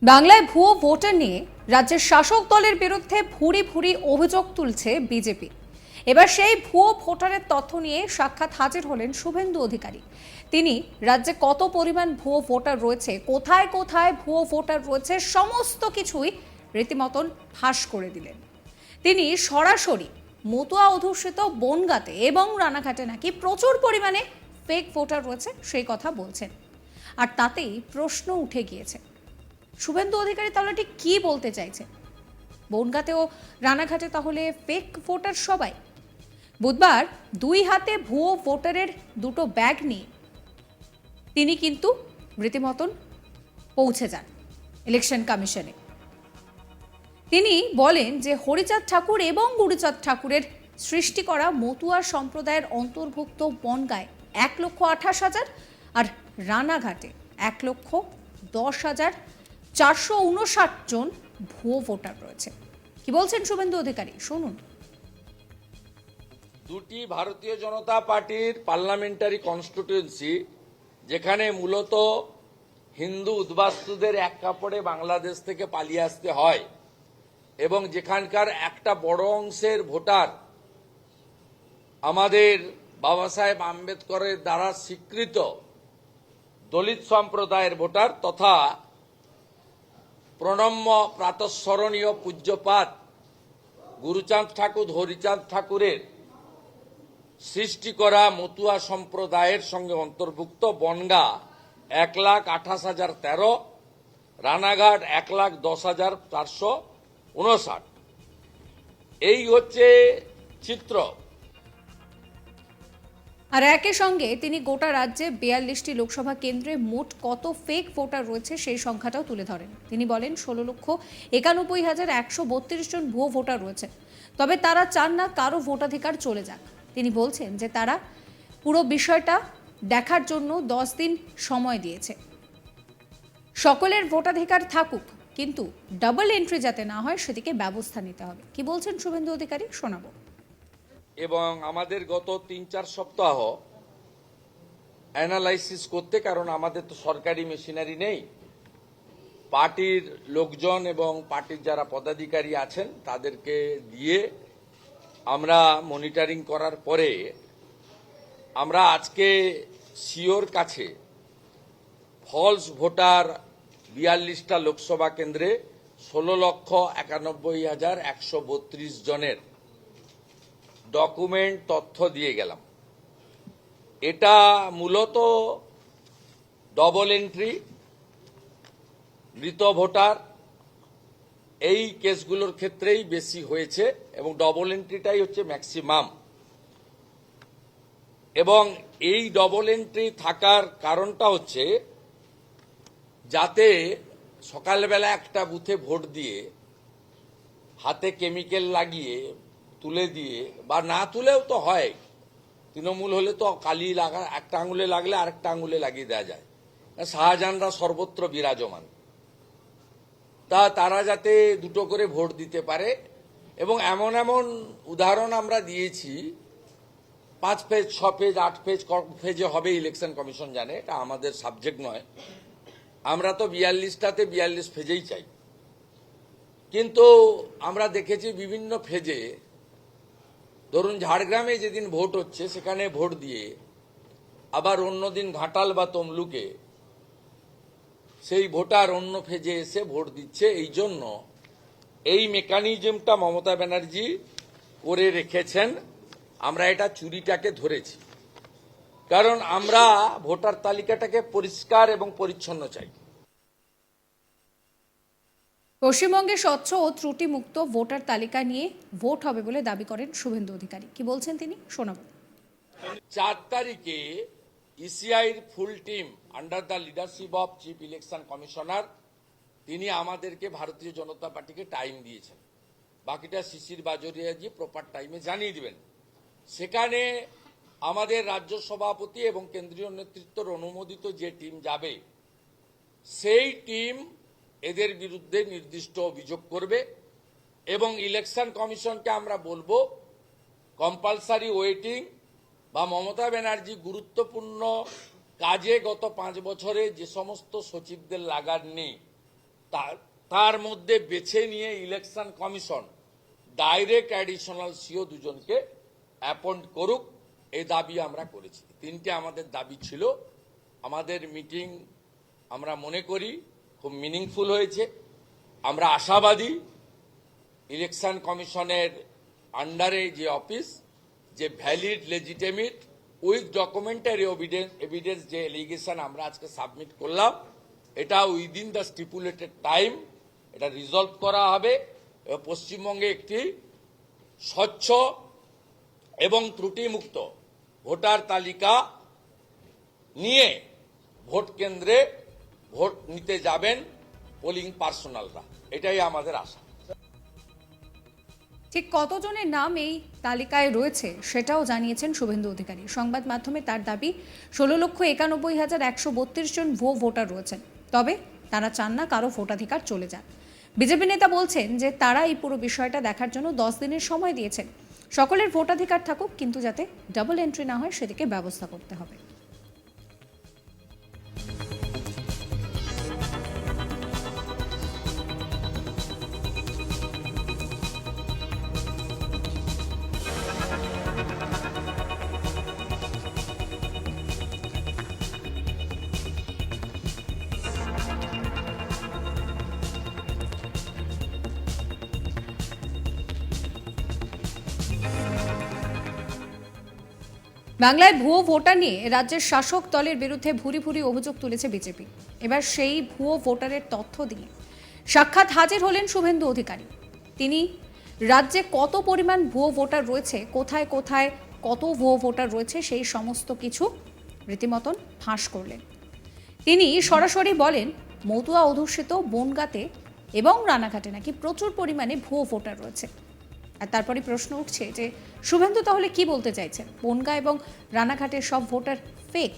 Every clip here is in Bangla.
বাংলায় ভুয়ো ভোটার নিয়ে রাজ্যের শাসক দলের বিরুদ্ধে ভুরি ভুরি অভিযোগ তুলছে বিজেপি। এবার সেই ভুয়ো ভোটারের তথ্য নিয়ে সাক্ষাৎ হাজির হলেন শুভেন্দু অধিকারী। তিনি রাজ্যে কত পরিমাণ ভুয়ো ভোটার রয়েছে, কোথায় কোথায় ভুয়ো ভোটার রয়েছে, সমস্ত কিছুই রীতিমতন ফাঁস করে দিলেন। তিনি সরাসরি মতুয়া অধ্যুষিত বনগাঁতে এবং রানাঘাটে নাকি প্রচুর পরিমাণে ফেক ভোটার রয়েছে সেই কথা বলছেন। আর তাতেই প্রশ্ন উঠে গিয়েছে, শুভেন্দু অধিকারী তাহলে ঠিক কি বলতে চাইছে? বনগাঁতে ও রানাঘাটে তাহলে ফেক ভোটার সবাই? বুধবার দুই হাতে ভুয়ো ভোটারের দুটো ব্যাগ নিয়ে তিনি কিন্তু রীতিমতন পৌঁছে যান ইলেকশন কমিশনে। তিনি বলেন যে হরিচাঁদ ঠাকুর এবং গুরুচাঁদ ঠাকুরের সৃষ্টি করা মতুয়া সম্প্রদায়ের অন্তর্ভুক্ত বনগাঁয় 1,28,000 আর রানাঘাটে 1,10,459 জন ভুয়ো ভোটার রয়েছে। কি বলছেন শুভেন্দু অধিকারী, শুনুন। দুটি ভারতীয় জনতা পার্টির পার্লামেন্টারি কনস্টিটিউয়েন্সি, যেখানে মূলত হিন্দু উদ্বাস্তুদের এক কাপড়ে বাংলাদেশ থেকে পালিয়ে আসতে হয় এবং যেখানকার একটা বড় অংশের ভোটার আমাদের বাবা সাহেব আম্বেদকরের দ্বারা স্বীকৃত দলিত সম্প্রদায়ের ভোটার তথা প্রণম্য প্রাতঃস্মরণীয় পূজ্যপাত গুরুচাঁদ ঠাকুর হরিচাঁদ ঠাকুরের সৃষ্টি করা মতুয়া সম্প্রদায়ের সঙ্গে অন্তর্ভুক্ত বনগাঁ 1,28,013, রানাঘাট 1,10,459। এই হচ্ছে চিত্র। আর একই সঙ্গে তিনি গোটা রাজ্যে 42টি লোকসভা কেন্দ্রে মোট কত ফেক ভোটার রয়েছে সেই সংখ্যাটাও তুলে ধরেন। তিনি বলেন 16,91,132 জন ভুয়ো ভোটার রয়েছে, তবে তারা চান না কারো ভোটাধিকার চলে যাক। তিনি বলছেন যে তারা পুরো বিষয়টা দেখার জন্য 10 দিন সময় দিয়েছে। সকলের ভোটাধিকার থাকুক, কিন্তু ডাবল এন্ট্রি যাতে না হয় সেদিকে ব্যবস্থা নিতে হবে। কি বলছেন শুভেন্দু অধিকারী, শোনাবো। এবং আমাদের গত 3-4 সপ্তাহ অ্যানালাইসিস করতে, কারণ আমাদের তো সরকারি মেশিনারি নেই, পার্টির লোকজন এবং পার্টির যারা পদাধিকারী আছেন তাদেরকে দিয়ে আমরা মনিটরিং করার পরে আমরা আজকে সিওর কাছে ফলস ভোটার 42টা লোকসভা কেন্দ্রে 16,91,132 জনের ডকুমেন্ট তথ্য দিয়ে গেলাম। এটা মূলত ডবল এন্ট্রি, মৃত ভোটার, এই কেসগুলোর ক্ষেত্রেই বেশি হয়েছে এবং ডবল এন্ট্রিটাই হচ্ছে ম্যাক্সিমাম। এবং এই ডবল এন্ট্রি থাকার কারণটা হচ্ছে যাতে সকালবেলা একটা বুথে ভোট দিয়ে হাতে কেমিক্যাল লাগিয়ে তুলে দিয়ে, বা না তুলেও তো হয়, তৃণমূল হলে তো কালি লাগা একটা আঙুলে লাগলে আরেকটা আঙুলে লাগিয়ে দেওয়া যায়, শাহজাহানরা সর্বত্র বিরাজমান, তারা যাতে দুটো করে ভোট দিতে পারে। এবং এমন এমন উদাহরণ আমরা দিয়েছি, 5 পেজ 6 পেজ 8 পেজ পেজে হবে, ইলেকশন কমিশন জানে, এটা আমাদের সাবজেক্ট নয়। আমরা তো 42টাতে 42 পেজেই চাই, কিন্তু আমরা দেখেছি বিভিন্ন ফেজে, ধরুন ঝাড়গ্রামে যেদিন ভোট হচ্ছে সেখানে ভোট দিয়ে আবার অন্যদিন ঘাটাল বা তমলুকে সেই ভোটার অন্য ফেজে এসে ভোট দিচ্ছে। এই জন্য এই মেকানিজমটা মমতা ব্যানার্জি করে রেখেছেন। আমরা এটা চুরিটাকে ধরেছি, কারণ আমরা ভোটার তালিকাটাকে পরিষ্কার এবং পরিচ্ছন্ন চাই। পশ্চিমবঙ্গে স্বচ্ছ ও ত্রুটিমুক্ত ভোটার তালিকা নিয়ে ভোট হবে বলে দাবি করেন শুভেন্দু অধিকারী। কি বলছেন তিনি, শোনাবো। 4 তারিখে ইসিআইর full team under the leadership of chief election commissioner, তিনি আমাদেরকে ভারতীয় জনতা পার্টিকে টাইম দিয়েছেন। বাকিটা শিশির বাজোরিয়াজি প্রপার টাইমে জানিয়ে দিবেন। সেখানে আমাদের রাজ্য সভাপতি এবং কেন্দ্রীয় নেতৃত্বের অনুমোদিত যে টিম যাবে, সেই টিম এদের বিরুদ্ধে নির্দিষ্ট অভিযোগ করবে এবং ইলেকশন কমিশনকে আমরা বলবো কম্পালসারি ওয়েটিং বা মমতা ব্যানার্জি গুরুত্বপূর্ণ কাজে গত 5 বছরে যে সমস্ত সচিবদের লাগাননি তার মধ্যে বেছে নিয়ে election commission direct additional CO দুজনকে অ্যাপয়েন্ট করুক, এই দাবি আমরা করেছি। তিনটে আমাদের দাবি ছিল। আমাদের মিটিং আমরা মনে করি খুব মিনিংফুল হয়েছে। আমরা আশাবাদী ইলেকশন কমিশনের আন্ডারে যে অফিস, যে valid legitimate with documentary evidence যে এলিগেশন আমরা আজকে সাবমিট করলাম, এটা উইদিন দ্য স্টিপুলেটেড টাইম এটা রিজলভ করা হবে। পশ্চিমবঙ্গে একটি স্বচ্ছ এবং ত্রুটিমুক্ত ভোটার তালিকা নিয়ে ভোট কেন্দ্রে ভোট নিতে যাবেন পোলিং পার্সোনালরা, এটাই আমাদের আশা। ঠিক কতজনের নাম এই তালিকায় রয়েছে সেটাও জানিয়েছেন শুভেন্দু অধিকারী। সংবাদ মাধ্যমে তার দাবি 16,91,132 জন ভোটার রয়েছেন, তবে তারা চান না কারো ভোটাধিকার চলে যাক। বিজেপি নেতা বলছেন যে তারা এই পুরো বিষয়টা দেখার জন্য 10 দিনের সময় দিয়েছেন। সকলের ভোটাধিকার থাকুক, কিন্তু যাতে ডাবল এন্ট্রি না হয় সেদিকে ব্যবস্থা করতে হবে। বাংলায় ভুয়ো ভোটার নিয়ে রাজ্যের শাসক দলের বিরুদ্ধে ভুরি ভুরি অভিযোগ তুলেছে বিজেপি। এবার সেই ভুয়ো ভোটারের তথ্য দিয়ে সাক্ষাৎ হাজির হলেন শুভেন্দু অধিকারী। তিনি রাজ্যে কত পরিমাণ ভুয়ো ভোটার রয়েছে, কোথায় কোথায় কত ভুয়ো ভোটার রয়েছে, সেই সমস্ত কিছু রীতিমতন ফাঁস করলেন। তিনি সরাসরি বলেন মতুয়া অধ্যুষিত বনগাঁতে এবং রানাঘাটে নাকি প্রচুর পরিমাণে ভুয়ো ভোটার রয়েছে। আর তারপরে প্রশ্ন উঠছে যে শুভেন্দু তাহলে কি বলতে চাইছেন? বনগাঁ এবং রানাঘাটের সব ভোটার ফেক?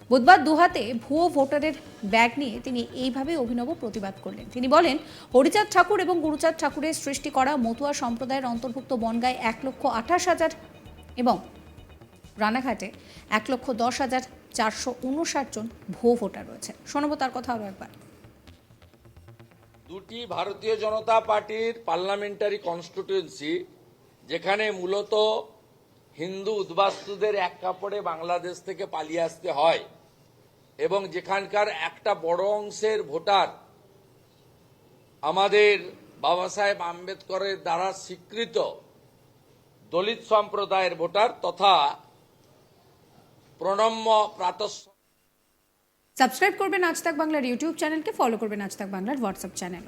বুধবার দুহাতে ভুয়ো ভোটারের ব্যাগ নিয়ে তিনি এইভাবে অভিনব প্রতিবাদ করলেন। তিনি বলেন, হরিচাঁদ ঠাকুর এবং গুরুচাঁদ ঠাকুরের সৃষ্টি করা মতুয়া সম্প্রদায়ের অন্তর্ভুক্ত বনগাঁয় 1,28,000 এবং রানাঘাটে 1,10,459 জন ভুয়ো ভোটার রয়েছে। শোনাবো তার কথা আরো একবার। দুটি ভারতীয় জনতা পার্টির পার্লামেন্টারি কনস্টিটিউয়েন্সি, যেখানে মূলত হিন্দু উদ্বাস্তুদের এক কাপড়ে বাংলাদেশ থেকে পালিয়ে আসতে হয় এবং যেখানকার একটা বড় অংশের ভোটার আমাদের বাবা সাহেব আম্বেদকরের দ্বারা স্বীকৃত দলিত সম্প্রদায়ের ভোটার তথা প্রণম্য সাবস্ক্রাইব করবেন আজ তাক বাংলার ইউটিউব চ্যানেলকে, ফলো করবেন আজ তাক বাংলার হোয়াটসঅ্যাপ চ্যানেল।